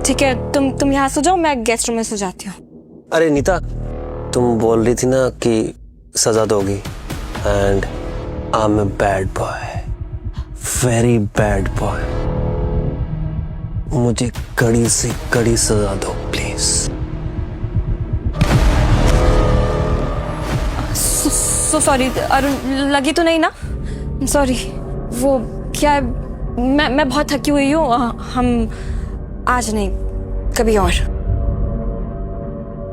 ठीक है, तुम यहाँ सो जाओ, मैं गेस्ट रूम में सो जाती हूँ। अरे नीता, तुम बोल रही थी ना कि सजा दोगी, and I am a bad boy, very bad boy. मुझे कड़ी से कड़ी सजा दो प्लीज। सो सॉरी अरुण, लगी तो नहीं ना? सॉरी। वो क्या है, मैं बहुत थकी हुई हूँ, हम आज नहीं कभी और।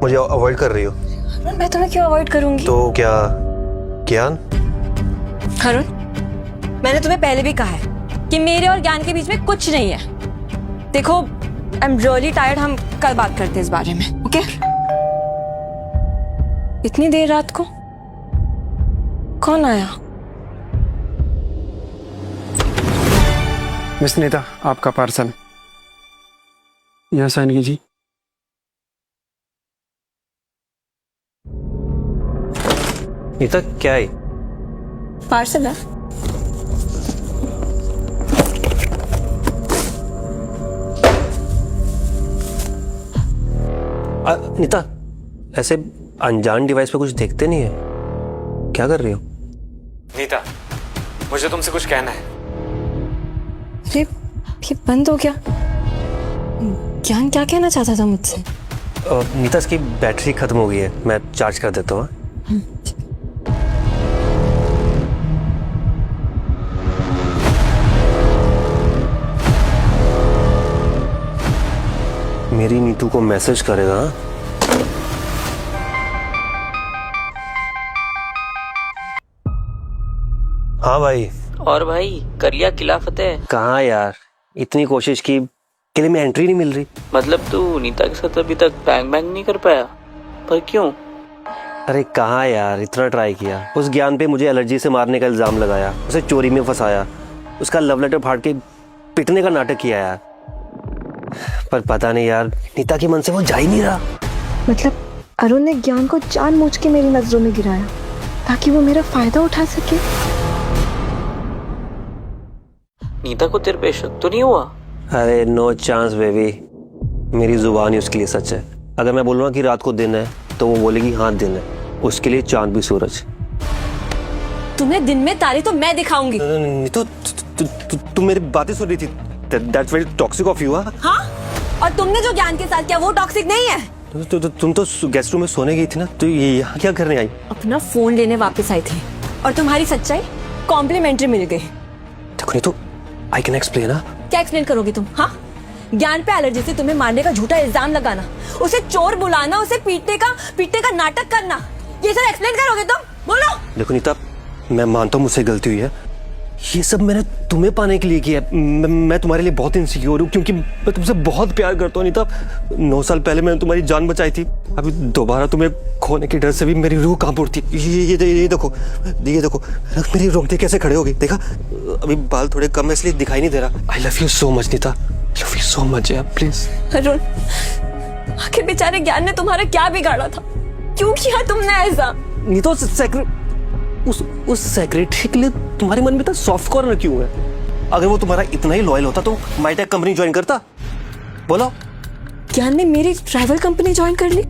मुझे अवॉइड कर रही हो? अरुण, मैं तुम्हें क्यों अवॉइड करूंगी? तो क्या ज्ञान? अरुण, मैंने तुम्हें पहले भी कहा है कि मेरे और ज्ञान के बीच में कुछ नहीं है। देखो, आई एम रियली टायर्ड, हम कल बात करते हैं इस बारे में, ओके? इतनी देर रात को कौन आया? मिस नीता, आपका पार्सल। यहाँ साइन कीजिए। नीता, क्या है? पार्सल है। नीता, ऐसे अनजान डिवाइस पे कुछ देखते नहीं है, क्या कर रही हो? नीता, मुझे तुमसे कुछ कहना है। ये बंद हो गया। ज्ञान क्या कहना चाहता था मुझसे? नीता, इसकी बैटरी खत्म हो गई है, मैं चार्ज कर देता हूँ। मेरी नीतू को मैसेज करेगा। हाँ भाई। और भाई, करिया किला फतेह? कहाँ यार, इतनी कोशिश की, किले में एंट्री नहीं मिल रही। मतलब तू नीता के साथ अभी तक बैंग बैंग नहीं कर पाया? पर क्यों? अरे कहाँ यार, इतना ट्राई किया। उस ज्ञान पे मुझे एलर्जी से मारने का इल्जाम लगाया, उसे चोरी में फंसाया, उसका लव लेटर फाड़ के पिटने का नाटक किया यार। पर पता नहीं यार, नीता के मन से वो जा ही नहीं रहा। मतलब अरुण ने ज्ञान को जानबूझ के मेरी नजरों में गिराया ताकि वो मेरा फायदा उठा सके। नीता को तेरे पे शक तो नहीं हुआ? अरे नो चांस बेबी, मेरी जुबान ही उसके लिए सच है। अगर मैं बोलूँगा कि रात को दिन है तो वो बोलेगी हाँ दिन है, उसके लिए चांद भी सूरज। तुम्हें दिन में तारे तो मैं दिखाऊंगी। तो तुम मेरी बातें सुन रही थी? That's very toxic of you, हाँ? और तुमने जो ज्ञान के साथ किया वो टॉक्सिक नहीं है? तुम तो गेस्ट रूम में सोने गई थी ना, तो ये यहाँ क्या करने आई? अपना फोन लेने वापस आई थी और तुम्हारी सच्चाई कॉम्प्लीमेंट्री मिल गई। देखो नहीं तो आई कैन एक्सप्लेन। क्या एक्सप्लेन करोगी तुम? हाँ, ज्ञान पे एलर्जी से तुम्हें मारने का झूठा इल्जाम लगाना, उसे चोर बुलाना, उसे पीटने का नाटक करना, ये सब एक्सप्लेन करोगे तुम? बोलो। देखो नीता, मैं मानता हूँ मुझसे गलती हुई है, ये सब मैंने तुम्हें पाने के लिए किया है। मैं तुम्हारे लिए बहुत इनसिक्योर हूँ क्योंकि मैं तुमसे बहुत प्यार करता हूँ नीता। 9 साल पहले मैंने तुम्हारी जान बचाई थी, अभी दोबारा तुम्हें खोने की डर से भी मेरी रूह कांप उठती है। ये देखो, मेरी रोंगटे कैसे खड़े हो गई, देखा? अभी बाल थोड़े कम है इसलिए दिखाई नहीं दे रहा। I love you so much Nita, I love you so much यार, प्लीज। अरुण, आखिर बेचारे ज्ञान ने तुम्हारा क्या बिगाड़ा था? क्यों किया तुमने ऐसा? नीता, उस सेक्रेटरी के लिए तुम्हारे मन में इतना सॉफ्ट कॉर्नर क्यों है? अगर वो तुम्हारा इतना ही लॉयल होता तो माइटेक कंपनी ज्वाइन करता। बोलो। ज्ञान ने मेरी ट्रैवल कंपनी ज्वाइन कर ली?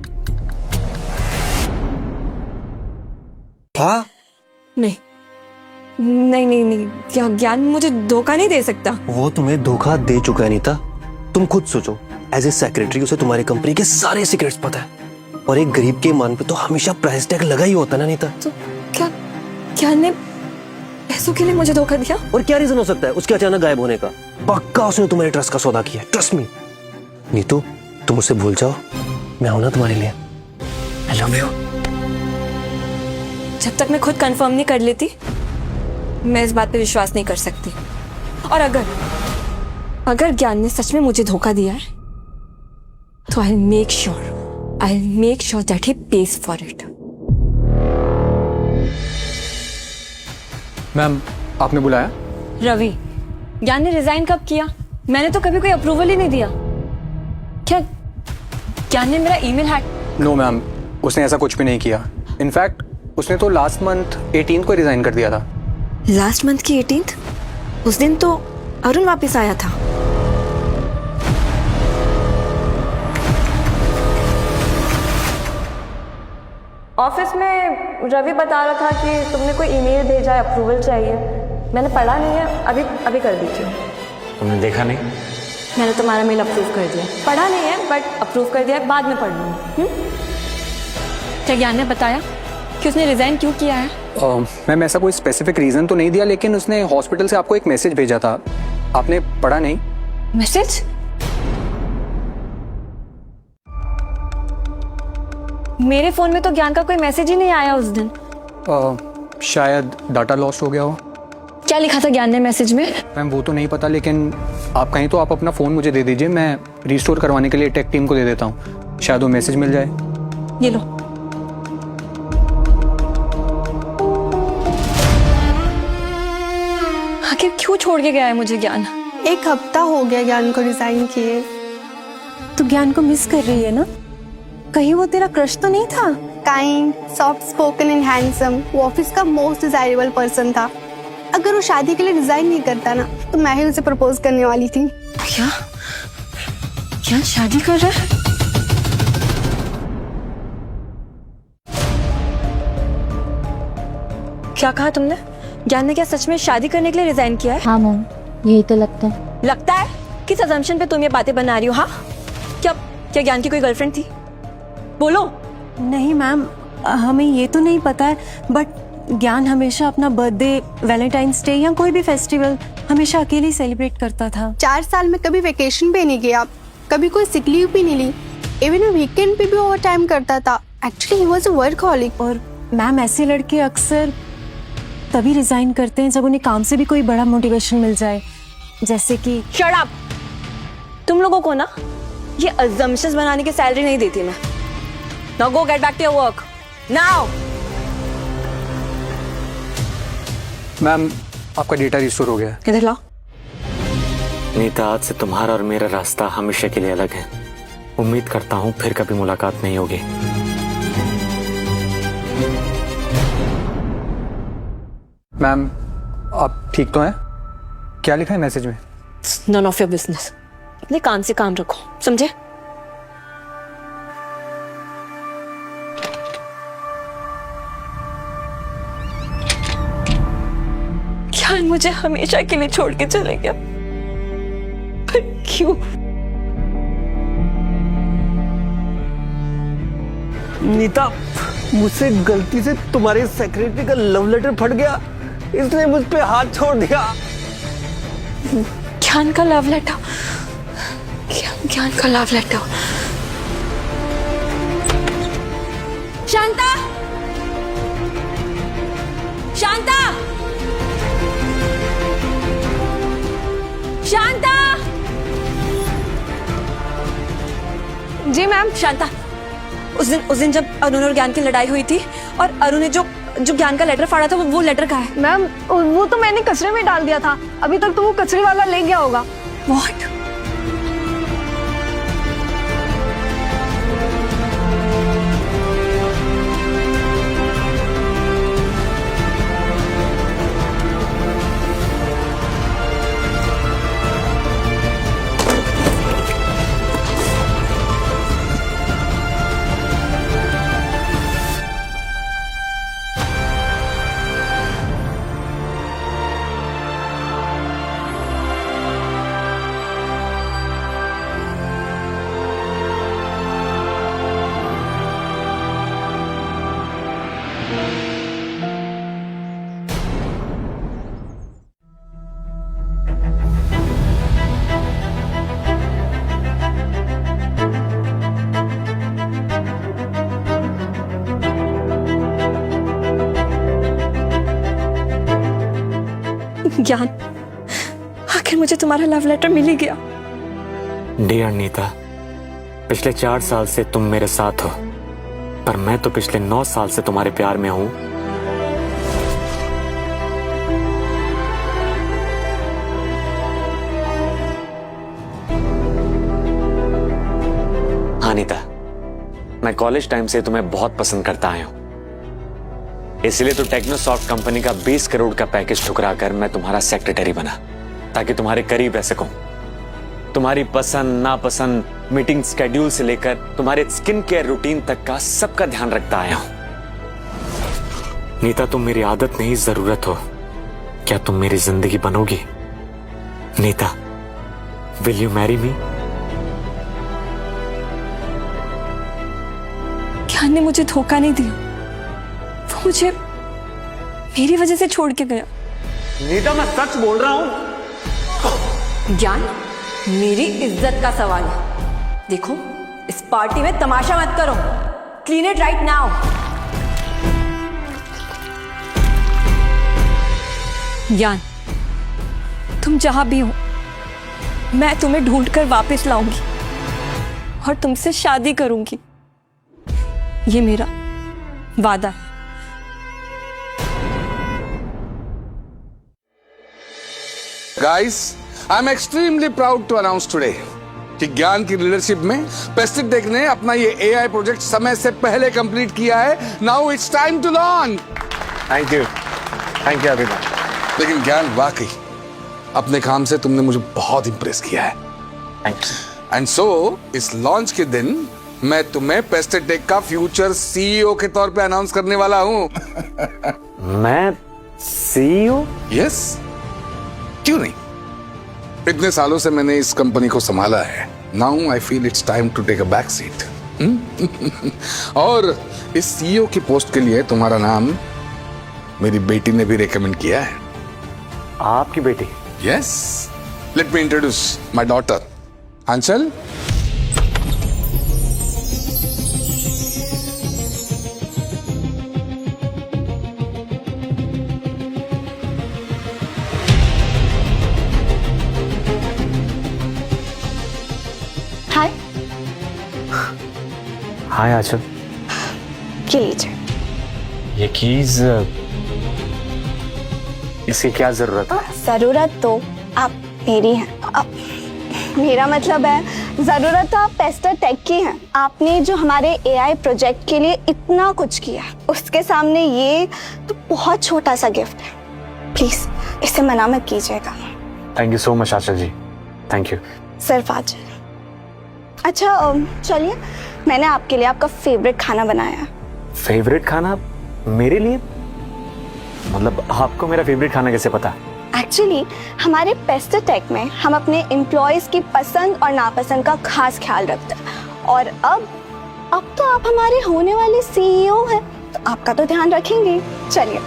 हाँ? नहीं, ज्ञान मुझे धोखा नहीं दे सकता। वो तुम्हें धोखा दे चुका है नीता, तुम खुद सोचो। एज ए सेक्रेटरी उसे तुम्हारी कंपनी के सारे सीक्रेट्स पता है, और एक गरीब के ईमान पे तो हमेशा प्राइस टैग लगा ही होता ना नीता। तो क्या ज्ञान ने पैसों के लिए मुझे धोखा दिया? और क्या रीजन हो सकता है उसके अचानक गायब होने का? पक्का उसने तुम्हारे ट्रस्ट का सौदा किया, ट्रस्ट मी। नीतू, तुम उससे भूल जाओ, मैं हूं ना तुम्हारे लिए। आई लव यू। जब तक मैं खुद कंफर्म नहीं कर लेती, मैं इस बात पे विश्वास नहीं कर सकती। और अगर ज्ञान ने सच में मुझे धोखा दिया है तो I'll make sure that he pays for it. Ma'am, आपने बुलाया? रवि, ज्ञान ने रिजाइन कब किया? मैंने तो कभी कोई अप्रूवल ही नहीं दिया। क्या ज्ञान ने मेरा ईमेल हैक? नो मैम, उसने ऐसा कुछ भी नहीं किया। इनफैक्ट उसने तो लास्ट मंथ 18 को रिजाइन कर दिया था। लास्ट मंथ की 18th? उस दिन तो अरुण वापस आया था। ऑफिस में रवि बता रहा था कि तुमने कोई ईमेल भेजा है, अप्रूवल चाहिए। मैंने पढ़ा नहीं है, अभी अभी कर दीजिए। तुमने देखा नहीं? मैंने तुम्हारा मेल अप्रूव कर दिया। पढ़ा नहीं है बट अप्रूव कर दिया है, बाद में पढ़ लूँगी। क्या ज्ञान ने बताया कि उसने रिजाइन क्यों किया है? मैम ऐसा कोई स्पेसिफिक रीजन तो नहीं दिया, लेकिन उसने हॉस्पिटल से आपको एक मैसेज भेजा था, आपने पढ़ा नहीं? मैसेज? मेरे फोन में तो ज्ञान का कोई मैसेज ही नहीं आया उस दिन। शायद डाटा लॉस्ट हो गया हो। क्या लिखा था ज्ञान ने मैसेज में? मैम वो तो नहीं पता, लेकिन आप कहीं तो आप अपना फ़ोन मुझे दे दीजिए, मैं रिस्टोर करवाने के लिए टेक टीम को दे देता हूँ, शायद वो मैसेज मिल जाए। ये लो। आखिर क्यों छोड़ के गया है मुझे ज्ञान? 1 हफ्ता हो गया ज्ञान को रिजाइन किए। तो ज्ञान को मिस कर रही है ना? कहीं वो तेरा क्रश तो नहीं था? Kind, soft spoken and handsome, वो ऑफिस का मोस्ट डिजायरेबल पर्सन था। अगर वो शादी के लिए रिजाइन नहीं करता ना, तो मैं ही उसे प्रपोज करने वाली थी। क्या? ज्ञान शादी कर रहा है? क्या कहा तुमने? ज्ञान ने क्या सच में शादी करने के लिए रिजाइन किया है? हाँ मैम, यही तो लगता है। लगता है? किस अजम्पशन पे तुम ये बातें बना रही हो? हाँ, क्या क्या ज्ञान की कोई गर्लफ्रेंड थी? बोलो। नहीं मैम, हमें ये तो नहीं पता है, बट ज्ञान हमेशा अपना बर्थडे, वैलेंटाइंस डे या कोई भी फेस्टिवल हमेशा अकेले सेलिब्रेट करता था। 4 साल में कभी वेकेशन पे नहीं गया, कभी कोई सिक लीव भी नहीं ली, इवन वीकेंड पे भी ओवर टाइम करता था। Actually he was a workaholic. और मैम ऐसे लड़के अक्सर तभी रिजाइन करते हैं जब उन्हें काम से भी कोई बड़ा मोटिवेशन मिल जाए, जैसे कि शट अप। तुम लोगों को ना ये अजम्पशंस बनाने की सैलरी नहीं देती मैं। Now go get back to your work now. Ma'am आपका डेटा रिस्टोर हो गया है। इधर लाओ। नीता, आज से तुम्हारा और मेरा रास्ता हमेशा के लिए अलग है। उम्मीद करता हूँ फिर कभी मुलाकात नहीं होगी। मैम आप ठीक तो हैं? क्या लिखा है मैसेज में? None of your business. अपने काम से काम रखो, समझे? ज्ञान मुझे हमेशा के लिए छोड़ के चले गया, पर क्यों? नीता, मुझसे गलती से तुम्हारे सेक्रेटरी का लव लेटर फट गया, इसने मुझ पे हाथ छोड़ दिया। ज्ञान का लव लेटर? ज्ञान का लव लेटर? शांता! शांता! शांता! जी मैम। शांता, उस दिन जब अरुण और ज्ञान की लड़ाई हुई थी और अरुण ने जो ज्ञान का लेटर फाड़ा था, वो लेटर कहाँ है? मैम वो तो मैंने कचरे में डाल दिया था, अभी तक तो वो कचरे वाला ले गया होगा। What? ज्ञान, आखिर मुझे तुम्हारा लव लेटर मिल ही गया। डियर नीता, पिछले 4 साल से तुम मेरे साथ हो, पर मैं तो पिछले 9 साल से तुम्हारे प्यार में हूं। हाँ नीता, मैं कॉलेज टाइम से तुम्हें बहुत पसंद करता आया हूं, इसलिए तो टेक्नोसॉफ्ट कंपनी का 20 करोड़ का पैकेज ठुकराकर मैं तुम्हारा सेक्रेटरी बना, ताकि तुम्हारे करीब रह सकूं। तुम्हारी पसंद नापसंद, मीटिंग स्केड्यूल से लेकर तुम्हारे स्किन केयर रूटीन तक का सबका ध्यान रखता आया हूं। नीता, तुम मेरी आदत नहीं ज़रूरत हो। क्या तुम मेरी जिंदगी बनोगी? Neeta, will you marry me? Gyan ने मुझे धोखा नहीं दिया, वो मुझे मेरी वजह से छोड़ के गया। नीता, मैं सच बोल रहा हूं। ज्ञान, मेरी इज्जत का सवाल है। देखो, इस पार्टी में तमाशा मत करो। Clean it right now. ज्ञान, तुम जहां भी हो, मैं तुम्हें ढूंढकर वापस लाऊंगी और तुमसे शादी करूंगी। ये मेरा वादा है। Guys, I'm extremely proud to announce today कि ज्ञान की लीडरशिप में पेस्टिटेक ने अपना ये AI प्रोजेक्ट समय से पहले कंप्लीट किया है। Now it's time to launch. Thank you everyone. लेकिन ज्ञान, वाकई अपने काम से तुमने मुझे बहुत इंप्रेस किया है। Thank you. एंड सो इस लॉन्च के दिन मैं तुम्हें पेस्टिटेक का फ्यूचर CEO के तौर पे अनाउंस करने वाला हूँ। मैं CEO? यस, क्यों नहीं? इतने सालों से मैंने इस कंपनी को संभाला है। Now I feel it's time to take a back seat. और इस CEO की पोस्ट के लिए तुम्हारा नाम मेरी बेटी ने भी रेकमेंड किया है। आपकी बेटी? Yes, let me introduce my daughter Aanchal. Hi, hi Aanchal. ये लीजिए। ये कीज, इसकी क्या जरूरत है? जरूरत तो आप मेरी हैं। मेरा मतलब है जरूरत तो आप पेस्टिटेक की हैं। आपने जो हमारे AI प्रोजेक्ट के लिए इतना कुछ किया, उसके सामने ये तो बहुत छोटा सा गिफ्ट है। प्लीज इसे मना मत कीजिएगा। Thank you so much Aanchal ji, thank you. सिर्फ आज। अच्छा चलिए, मैंने आपके लिए आपका फेवरेट खाना बनाया है। फेवरेट खाना मेरे लिए? मतलब आपको मेरा फेवरेट खाना कैसे पता? एक्चुअली हमारे पेस्टिटेक में हम अपने एम्प्लॉयज की पसंद और नापसंद का खास ख्याल रखते हैं। और अब तो आप हमारे होने वाले CEO हैं, तो आपका तो ध्यान रखेंगे। चलिए।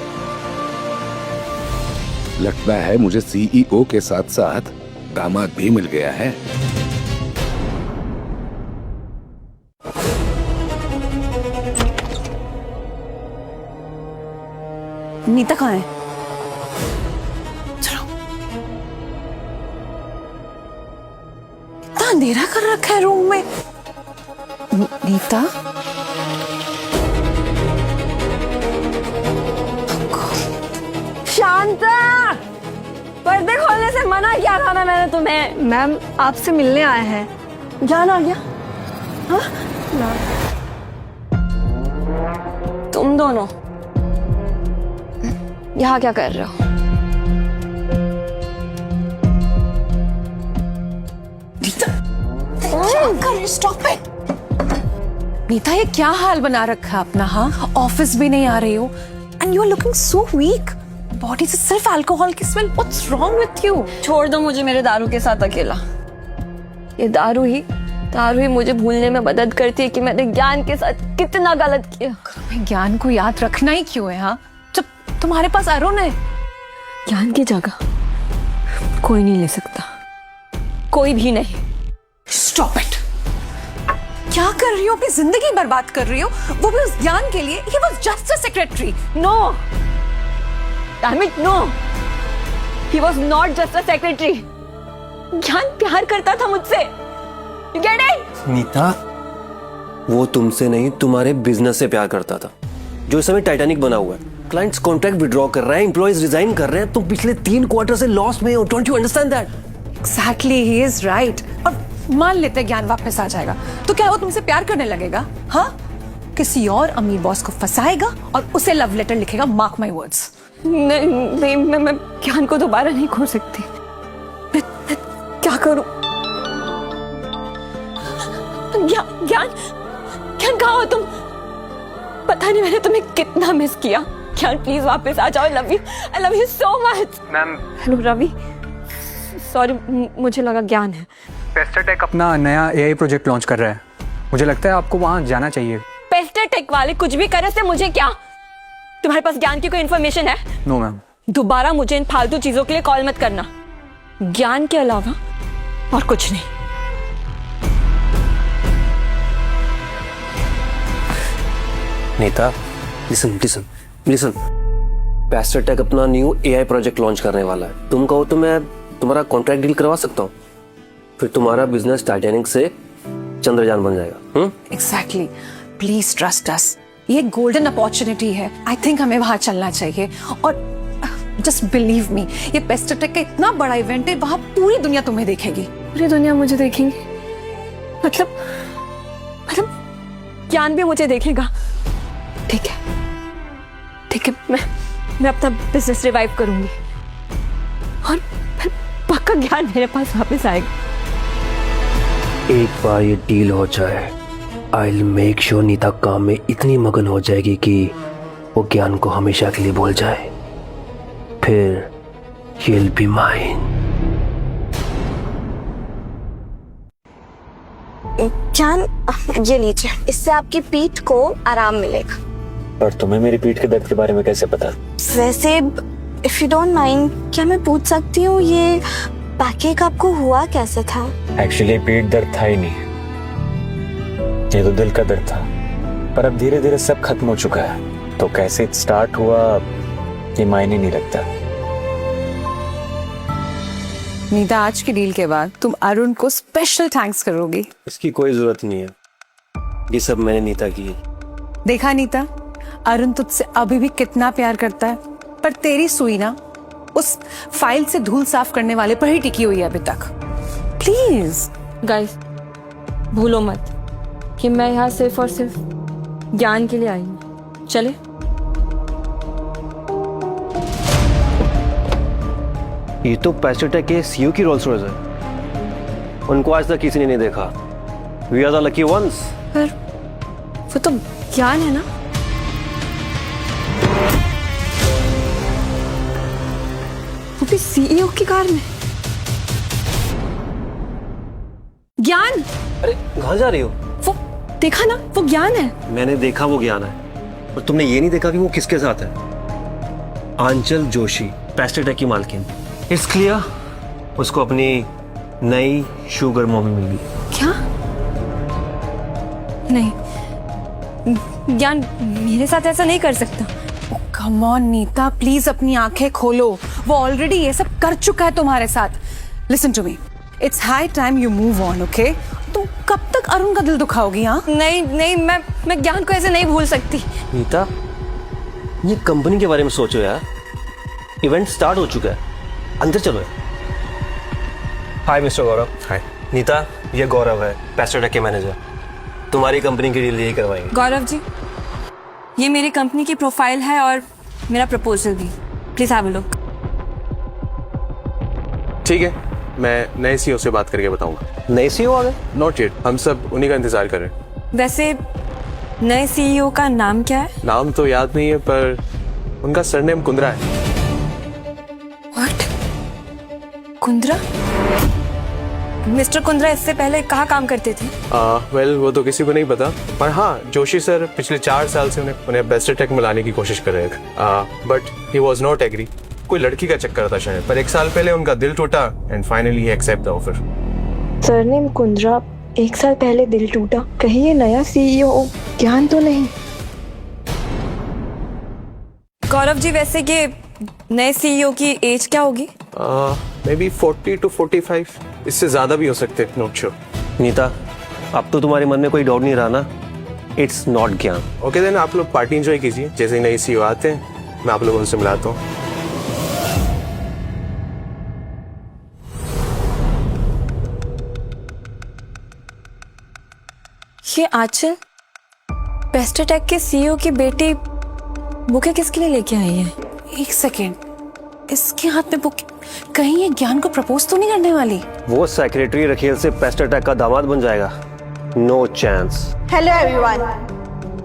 लगता है मुझे CEO के साथ साथ दामाद भी मिल गया है। नीता कहाँ है? चलो। इतना अंधेरा कर रखा है रूम में। नीता? शांता, पर्दे खोलने से मना किया था ना मैंने तुम्हें। मैम आपसे मिलने आए हैं। ज्ञान आ गया? हाँ? तुम दोनों यहाँ क्या कर रहे हो? Stop it. नीता, ये क्या हाल बना रखा है अपना? हाँ, ऑफिस भी नहीं आ रही हो and you are looking so weak. Body से सिर्फ अल्कोहल की smell. What's wrong with you? छोड़ दो मुझे मेरे दारू के साथ अकेला। ये दारू ही मुझे भूलने में मदद करती है कि मैंने ज्ञान के साथ कितना गलत किया। मैं ज्ञान को याद रखना ही क्यों है? हाँ, जब तुम्हारे पास अरुण है। ज्ञान की जगह कोई नहीं ले सकता, कोई भी नहीं। Stop it. क्या कर रही हो? अपनी जिंदगी बर्बाद कर रही हो, वो भी उस ज्ञान के लिए। He was just a secretary. No, damn it, no. He was not just a secretary. ज्ञान प्यार करता था मुझसे। You get it? नीता, वो तुमसे नहीं, तुम्हारे बिजनेस से प्यार करता था, जो इस समय टाइटैनिक बना हुआ है। क्लाइंट्स कॉन्ट्रैक्ट विड्रॉ कर रहे हैं, एम्प्लॉयज रिजाइन कर रहे हैं। तुम पिछले 3 क्वार्टर से लॉस में हो। Don't you understand that? Exactly, he is right. और मान लेते ज्ञान वापस आ जाएगा तो क्या वो तुमसे प्यार करने लगेगा? हाँ, किसी और अमीर बॉस को फंसाएगा और उसे लव लेटर लिखेगा। Mark my words. नहीं, मैं ज्ञान को दोबारा नहीं खो सकती। मैं क्या करूं? ज्ञान कहाँ हो तुम? पता नहीं मैंने तुम्हें कितना मिस किया, ज्ञान प्लीज वापस आ जाओ। I love you so much. Ma'am hello Ravi, sorry मुझे लगा ज्ञान है। पेस्टाटेक अपना नया एआई प्रोजेक्ट लॉन्च कर रहा है, मुझे लगता है आपको वहाँ जाना चाहिए। पेस्टाटेक वाले कुछ भी करे से मुझे क्या? तुम्हारे पास ज्ञान की कोई इन्फॉर्मेशन है? No ma'am. दोबारा मुझे इन फालतू चीजों के लिए कॉल मत करना, ज्ञान के अलावा और कुछ नहीं। नीता लिसन लिसन लिसन, पेस्टाटेक अपना न्यू एआई प्रोजेक्ट लॉन्च करने वाला है। तुम कहो तो मैं तुम्हारा कॉन्ट्रैक्ट डील करवा सकता हूँ, फिर तुम्हारा बिजनेस टाइटैनिक से चंद्रयान बन जाएगा। एग्जैक्टली, प्लीज ट्रस्ट अस, ये गोल्डन अपॉर्चुनिटी है। आई थिंक हमें वहां चलना चाहिए। और जस्ट बिलीव मी, ये पेस्टाटेक का इतना बड़ा इवेंट है, वहां पूरी दुनिया तुम्हें देखेगी। पूरी दुनिया मुझे देखेंगी? मतलब ज्ञान भी मुझे देखेगा? ठीक है, मैं अपना बिजनेस रिवाइव करूंगी और फिर पक्का ज्ञान मेरे पास वापस आएगा। एक बार ये डील हो जाए, I will make sure Nita काम में इतनी मगन हो जाएगी कि वो ज्ञान को हमेशा के लिए भूल जाए। फिर ही विल बी माइन। ज्ञान, ये लीजिए, इससे आपकी पीठ को आराम मिलेगा। और तुम्हें मेरी पीठ के दर्द के बारे में कैसे पता? वैसे इफ यू डोंट माइंड, क्या मैं पूछ सकती हूँ ये बैकएक आपको हुआ कैसे था? एक्चुअली पीठ दर्द था ही नहीं, ये तो दिल का दर्द था। पर अब धीरे धीरे सब खत्म हो चुका है, तो कैसे स्टार्ट हुआ ये मायने नहीं रखता। नीता, आज की डील के बाद तुम अरुण को स्पेशल थैंक्स करोगी। इसकी कोई जरूरत नहीं है, ये सब मैंने नीता की। देखा नीता, अरुण तुझसे अभी भी कितना प्यार करता है, पर तेरी सुई ना उस फाइल से धूल साफ करने वाले पर ही टिकी हुई है अभी तक। प्लीज गाइस, भूलो मत कि मैं यहाँ सिर्फ और सिर्फ ज्ञान के लिए आई हूँ। चले? ये तो पेस्टाटेक के सीईओ की रोल्स रॉयस है, उनको आज तक किसी ने नहीं देखा। We are the lucky ones. पर वो तो ज्ञान है ना? वो भी सीईओ की कार में। ज्ञान, अरे कहाँ जा रही हो? वो देखा ना, वो ज्ञान है। मैंने देखा वो ज्ञान है, और तुमने ये नहीं देखा कि वो किसके साथ है। आंचल जोशी, पेस्टाटेक की मालकिन। इट्स क्लियर उसको अपनी नई शुगर मॉमी मिल गई। क्या? नहीं, ज्ञान मेरे साथ ऐसा नहीं कर सकता। कम ऑन नीता, प्लीज अपनी आंखें खोलो, वो ऑलरेडी ये सब कर चुका है तुम्हारे साथ। Listen to me, it's high time you move on, okay? तुम कब तक अरुण का दिल दुखाओगी? हाँ नहीं, मैं ज्ञान को ऐसे नहीं भूल सकती। नीता, ये कंपनी के बारे में सोचो यार, इवेंट स्टार्ट हो चुका है, अंदर चलो। हाय मिस्टर गौरव। हाय नीता, ये गौरव है, पेस्टाटेक के मैनेजर। तुम्हारी कंपनी की डील यही करवाएंगे। गौरव जी, ये मेरी कंपनी की प्रोफाइल है और मेरा प्रपोजल भी, प्लीज हैव अ लुक। ठीक है, मैं नए सीईओ से बात करके बताऊंगा। नए सीईओ आ गए? नॉट येट, हम सब उन्हीं का इंतजार कर रहे हैं। वैसे नए सीईओ का नाम क्या है? नाम तो याद नहीं है, पर उनका सरनेम कुंद्रा है। व्हाट? कुंद्रा? मिस्टर कुंद्रा इससे पहले कहाँ काम करते थे? वेल, वो तो किसी को नहीं पता, पर हाँ, जोशी सर पिछले 4 साल से उन्हें पेस्टाटेक में लाने की कोशिश कर रहे थे, but he was not agree. कोई लड़की का चक्कर था शायद, पर 1 साल पहले उनका दिल टूटा and finally he accept the offer. Surname Kundra, 1 साल पहले दिल टूटा। कहीं ये नया सीईओ ज्ञान तो नहीं? गौरव जी, वैसे ये नए सीईओ की एज क्या होगी? मे बी 40 to 45, इससे ज्यादा भी हो सकते, नॉट श्योर। नीता, अब तो तुम्हारे मन में कोई डाउट नहीं रहा ना? इट्स नॉट ज्ञान। ओके देन, आप लोग पार्टी एंजॉय कीजिए। जैसे ही नए सीईओ आते हैं मैं आप लोगों से मिलाता हूँ। ये आंचल पेस्टाटेक के सीईओ की बेटी बुके किसके लिए लेके आई है? एक सेकेंड, इसके हाथ में बुक, कहीं ये ज्ञान को प्रपोज तो नहीं करने वाली? वो सेक्रेटरी रखेल से पेस्टाटेक का दामाद बन जाएगा? No chance. हेलो एवरीवन,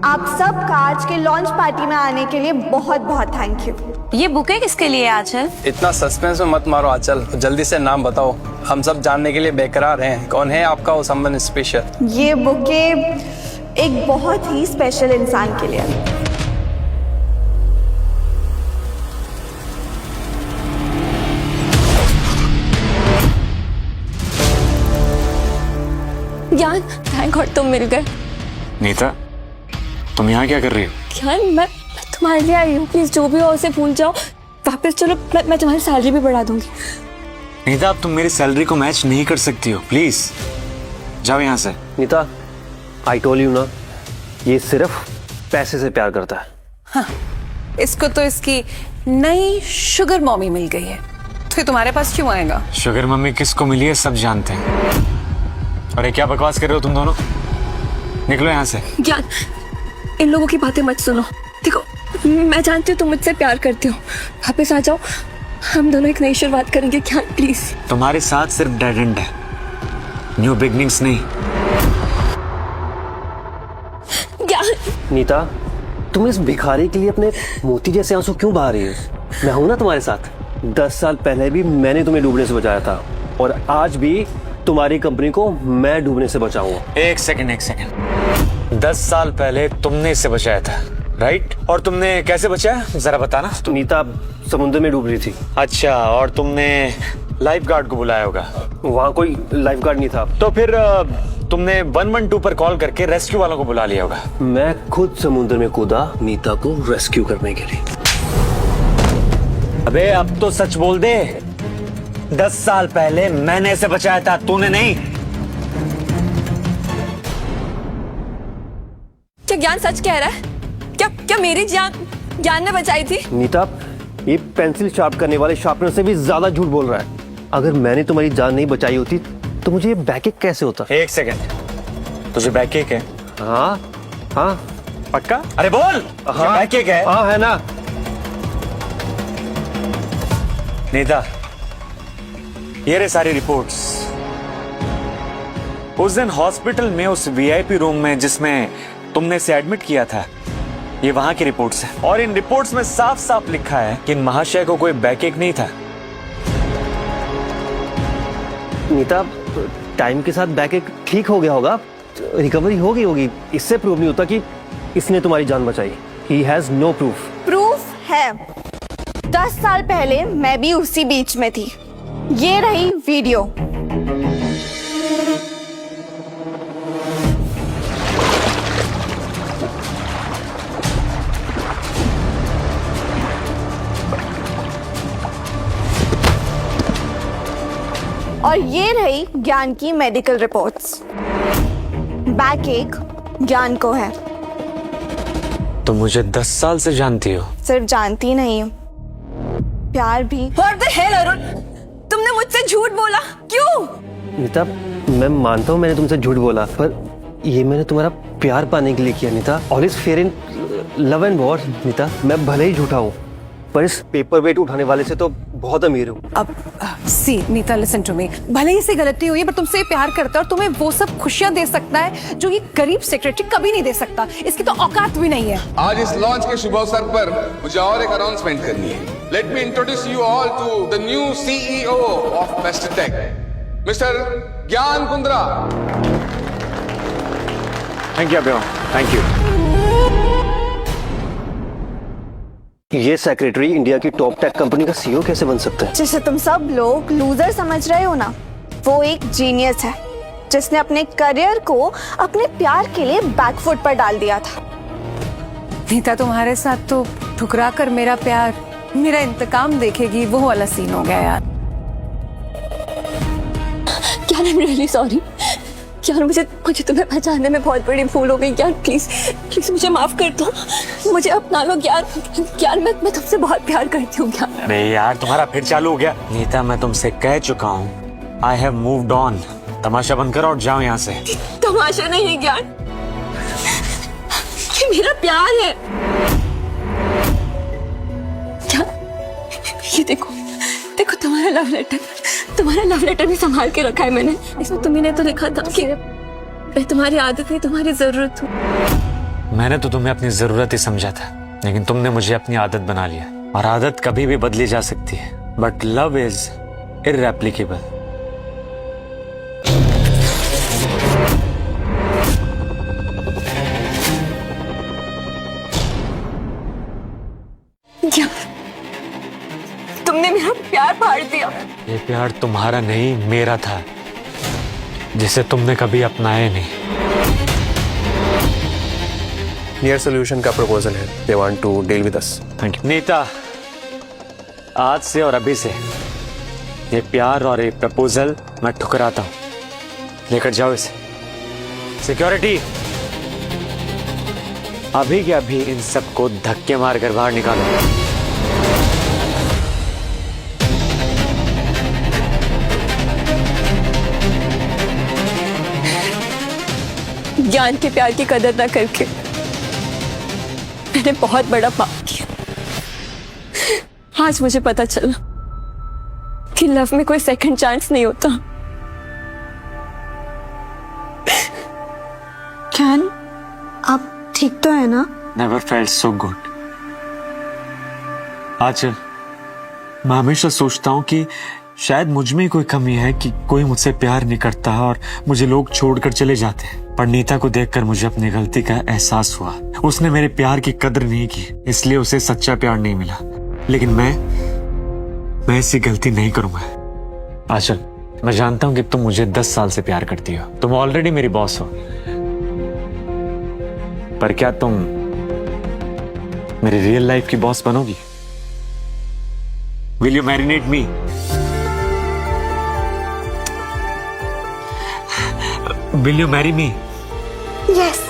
आप सब का आज के लॉन्च पार्टी में आने के लिए बहुत बहुत थैंक यू। ये बुके किसके लिए आंचल? इतना सस्पेंस में मत मारो आंचल, जल्दी से नाम बताओ, हम सब जानने के लिए बेकरार हैं। कौन है आपका वो संबंध स्पेशल? ये बुके एक बहुत ही स्पेशल इंसान के लिए। ज्ञान, थैंक गॉड तुम मिल गए। नीता, तुम यहाँ क्या कर रही हो? ज्ञान, मैं तुम्हारे लिए आई हूँ। प्लीज जो भी हो उसे भूल जाओ, वापस चलो। मैं तुम्हारी सैलरी भी बढ़ा दूंगी। नीता, अब तुम मेरी सैलरी को मैच नहीं कर सकती हो, प्लीज जाओ यहाँ से। नीता, आई टोल्ड यू ना, ये सिर्फ पैसे से प्यार करता है। हाँ, इसको तो इसकी नई शुगर मॉमी मिल गई है, तो ये तुम्हारे पास क्यों आएगा? शुगर मम्मी किसको मिली है सब जानते हैं। अरे क्या बकवास कर रहे हो तुम दोनों? निकलो यहाँ से। ज्ञान, इन लोगों की बातें मत सुनो। देखो, मैं जानती हूँ तुम मुझसे प्यार करते हो, वापस आ जाओ, हम दोनों एक नई शुरुआत करेंगे। ज्ञान प्लीज। तुम्हारे साथ सिर्फ डेड एंड है, न्यू बिगनिंग्स नहीं। ज्ञान। नीता, तुम इस भिखारी के लिए अपने मोती जैसे आंसू क्यों बहा रही हो? मैं हूं ना तुम्हारे साथ। 10 साल पहले भी मैंने तुम्हें डूबने से बचाया था, और आज भी तुम्हारी कंपनी को मैं डूबने से बचाऊंगा। एक सेकंड। 10 साल पहले तुमने इससे बचाया था, राइट? और तुमने कैसे बचाया, जरा बताना। नीता समुद्र में डूब रही थी। अच्छा, और तुमने लाइफ गार्ड को बुलाया होगा? वहाँ कोई लाइफ गार्ड नहीं था। तो फिर तुमने 112 पर कॉल करके रेस्क्यू वालों को बुला लिया होगा? मैं खुद समुद्र में कूदा नीता को रेस्क्यू करने के लिए। अबे अब तो सच बोल दे, 10 साल पहले मैंने इसे बचाया था, तूने नहीं। क्या ज्ञान सच कह रहा है? क्या मेरी जान ज्ञान ने बचाई थी? नीता, ये पेंसिल शार्प करने वाले शार्पनर से भी ज्यादा झूठ बोल रहा है। अगर मैंने तुम्हारी जान नहीं बचाई होती तो मुझे ये बैकएक कैसे होता? एक सेकंड, तुझे बैकएक है? हाँ हाँ। पक्का? अरे बोल। हाँ बैकएक है? हाँ है ना। नीता, ये रहे सारी रिपोर्ट्स। उस दिन हॉस्पिटल में उस वीआईपी रूम में जिसमें तुमने इसे एडमिट किया था, ये वहां की रिपोर्ट्स हैं। और इन रिपोर्ट्स में साफ साफ लिखा है कि इन महाशय को कोई बैकएक नहीं था। नीता, टाइम के साथ बैकएक ठीक हो गया होगा, रिकवरी हो गई होगी। इससे प्रूव नहीं होता कि इसने तुम्हारी जान बचाई। He has no proof. Proof है। 10 साल पहले मैं भी उसी बीच में थी। ये रही वीडियो। और ये रही ज्ञान की मेडिकल रिपोर्ट्स। बैकएक ज्ञान को है। तो मुझे 10 साल से जानती हो? सिर्फ जानती नहीं हूँ, प्यार भी। What the hell, Arun? तुमने मुझसे झूठ बोला क्यों? नीता, मैं मानता हूँ मैंने तुमसे झूठ बोला, पर ये मैंने तुम्हारा प्यार पाने के लिए किया। Nita, all is fair in love and war. Nita, मैं भले ही झूठा हूँ, पर इस पेपर वेट उठाने वाले से तो बहुत अमीर हूँ। अब सी नीता, लिसन टू मी, भले ही से गलती हुई है, पर तुमसे प्यार करता है और तुम्हें वो सब खुशियां दे सकता है जो ये गरीब सेक्रेटरी कभी नहीं दे सकता। इसकी तो औकात भी नहीं है। आज इस लॉन्च के शुभ अवसर पर मुझे और एक अनाउंसमेंट करनी है। Let me introduce you all to the new CEO of पेस्टेटेक, mister Gyan Kundra. Thank you अभियो, थैंक यू। ये सेक्रेटरी इंडिया की टॉप टेक कंपनी का CEO कैसे बन सकता है? जिसे तुम सब लोग लूजर समझ रहे हो ना, वो एक जीनियस है जिसने अपने करियर को अपने प्यार के लिए बैकफुट पर डाल दिया था। नीता, तुम्हारे साथ तो ठुकरा कर मेरा प्यार मेरा इंतकाम देखेगी, वो वाला सीन हो गया यार। क्या आई एम रियली सॉरी। यार मुझे तुम्हें पहचानने में बहुत बड़ी भूल हो गई। यार प्लीज प्लीज मुझे माफ कर दो, मुझे अपना लो। यार मैं तुमसे बहुत प्यार करती हूँ। यार अरे यार, तुम्हारा फिर चालू हो गया। नीता, मैं तुमसे कह चुका हूँ, आई हैव मूव्ड ऑन। तमाशा बंद करो और जाओ यहाँ से। तमाशा नहीं है ज्ञान, ये मेरा प्यार है। ये देखो देखो, तुम्हारा लव लेटर भी संभाल के रखा है मैंने। इसमें तुम्ही ने तो लिखा था कि मैं तुम्हारी आदत नहीं, तुम्हारी जरूरत हूँ। मैंने तो तुम्हें अपनी जरूरत ही समझा था, लेकिन तुमने मुझे अपनी आदत बना लिया। और आदत कभी भी बदली जा सकती है, बट लव इज इररेप्लिकेबल। क्या तुमने मेरा प्यार फाड़ दिया? ये प्यार तुम्हारा नहीं, मेरा था, जिसे तुमने कभी अपनाया नहीं। नियर सोल्यूशन का प्रपोजल है, they want to deal with us. Thank you. Nita, आज से और अभी से ये प्यार और ये प्रपोजल मैं ठुकराता हूं। लेकर जाओ इसे। सिक्योरिटी, अभी के अभी इन सबको धक्के मारकर बाहर निकालो। ज्ञान के प्यार की कदर ना करके मैंने बहुत बड़ा पाप किया। आज मुझे पता चला कि लव में कोई सेकंड चांस नहीं होता। ज्ञान, आप ठीक तो है ना? Never felt so good। आचल, मैं हमेशा सोचता हूँ कि शायद मुझ में कोई कमी है कि कोई मुझसे प्यार नहीं करता और मुझे लोग छोड़कर चले जाते हैं। पर नीता को देखकर मुझे अपनी गलती का एहसास हुआ। उसने मेरे प्यार की कदर नहीं की, इसलिए उसे सच्चा प्यार नहीं मिला। लेकिन मैं ऐसी गलती नहीं करूंगा। आचल, मैं जानता हूं कि तुम मुझे 10 साल से प्यार करती हो, तुम ऑलरेडी मेरी बॉस हो। पर क्या तुम मेरी रियल लाइफ की बॉस बनोगी? Will you marinate me? Will you marry me? Yes.